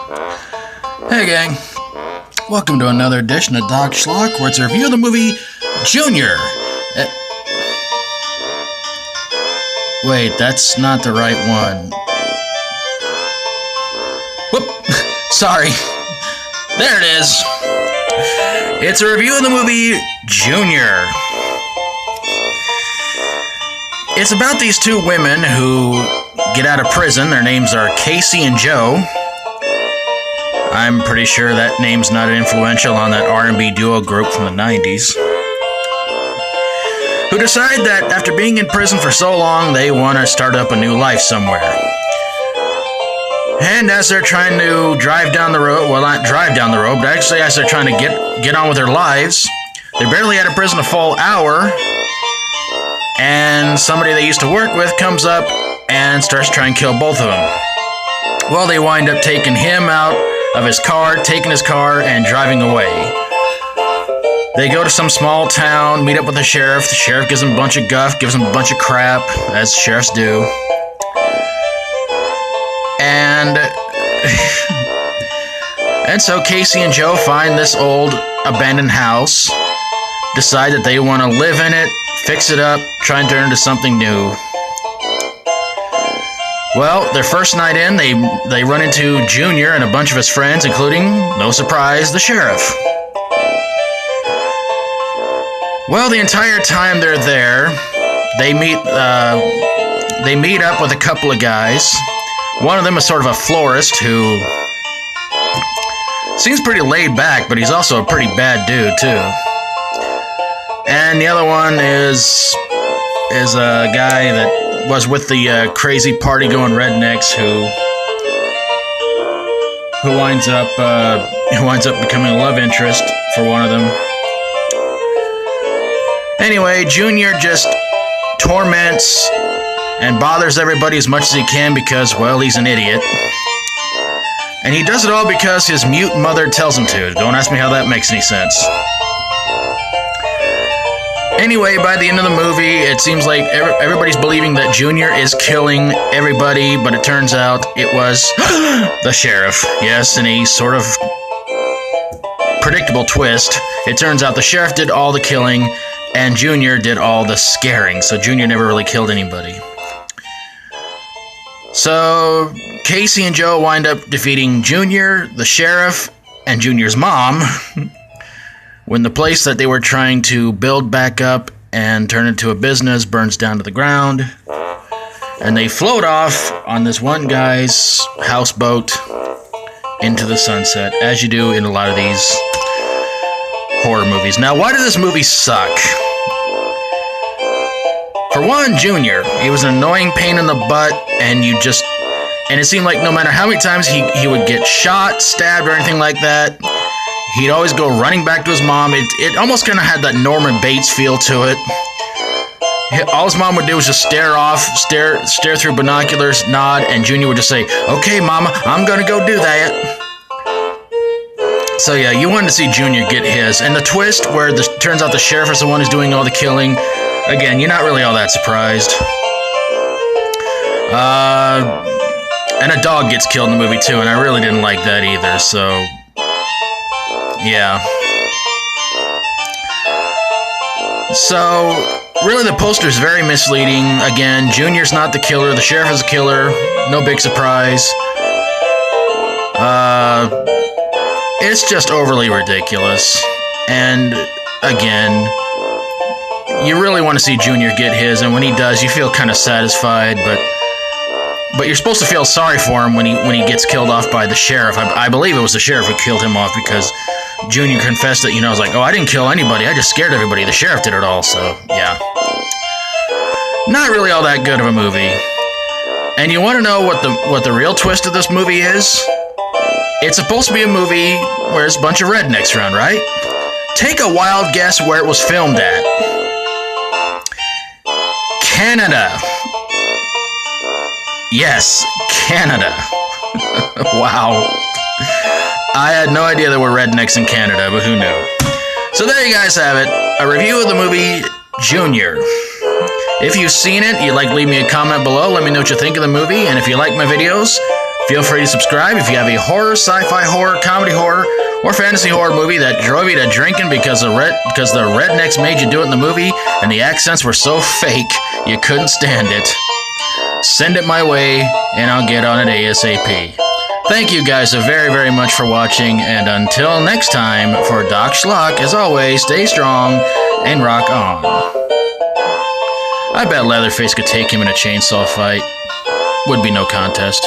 Hey gang, welcome to another edition of Doc Schlock, where it's a review of the movie Junior. Wait, that's not the right one. Whoop, sorry. There it is. It's a review of the movie Junior. It's about these two women who get out of prison. Their names are Casey and Joe. I'm pretty sure that name's not influential on that R&B duo group from the 90s. Who decide that after being in prison for so long, they want to start up a new life somewhere. And as they're trying to drive down the road, well, not drive down the road, but actually as they're trying to get on with their lives, they're barely out of prison a full hour, and somebody they used to work with comes up and starts trying to kill both of them. Well, they wind up taking him out of his car, taking his car, and driving away. They go to some small town, meet up with the sheriff. The sheriff gives them a bunch of guff, gives them a bunch of crap, as sheriffs do. And so Casey and Joe find this old abandoned house, decide that they want to live in it, fix it up, try and turn it into something new. Well, their first night in, they run into Junior and a bunch of his friends, including, no surprise, the sheriff. Well, the entire time they're there, they meet up with a couple of guys. One of them is sort of a florist who seems pretty laid back, but he's also a pretty bad dude too. And the other one is a guy that was with the crazy party-going rednecks who winds up becoming a love interest for one of them. Anyway, Junior just torments and bothers everybody as much as he can because, well, he's an idiot. And he does it all because his mute mother tells him to. Don't ask me how that makes any sense. Anyway, by the end of the movie, it seems like everybody's believing that Junior is killing everybody, but it turns out it was the sheriff. Yes, in a sort of predictable twist, it turns out the sheriff did all the killing, and Junior did all the scaring, so Junior never really killed anybody. So, Casey and Joe wind up defeating Junior, the sheriff, and Junior's mom, when the place that they were trying to build back up and turn into a business burns down to the ground, and they float off on this one guy's houseboat into the sunset, as you do in a lot of these horror movies. Now, why did this movie suck? For one, Junior, he was an annoying pain in the butt, and it seemed like no matter how many times he would get shot, stabbed, or anything like that, he'd always go running back to his mom. It almost kind of had that Norman Bates feel to it. All his mom would do was just stare through binoculars, nod, and Junior would just say, "Okay, Mama, I'm gonna go do that." So yeah, you wanted to see Junior get his. And the twist where turns out the sheriff is the one who's doing all the killing, again, you're not really all that surprised. And a dog gets killed in the movie too, and I really didn't like that either, so yeah. So, really the poster is very misleading. Again, Junior's not the killer, the sheriff is the killer, no big surprise. It's just overly ridiculous. And, again, you really want to see Junior get his, and when he does, you feel kind of satisfied, but you're supposed to feel sorry for him when he gets killed off by the sheriff. I believe it was the sheriff who killed him off because Junior confessed that, was like, "Oh, I didn't kill anybody, I just scared everybody. The sheriff did it all," so, yeah. Not really all that good of a movie. And you want to know what the real twist of this movie is? It's supposed to be a movie where there's a bunch of rednecks around, right? Take a wild guess where it was filmed at. Canada. Yes, Canada. Wow. I had no idea there were rednecks in Canada, but who knew? So there you guys have it. A review of the movie Junior. If you've seen it, you'd like to leave me a comment below. Let me know what you think of the movie. And if you like my videos, Feel free to subscribe if you have a horror, sci-fi horror, comedy horror, or fantasy horror movie that drove you to drinking because the rednecks made you do it in the movie and the accents were so fake you couldn't stand it. Send it my way and I'll get on it ASAP. Thank you guys so very, very much for watching, and until next time, for Doc Schlock, as always, stay strong and rock on. I bet Leatherface could take him in a chainsaw fight. Would be no contest.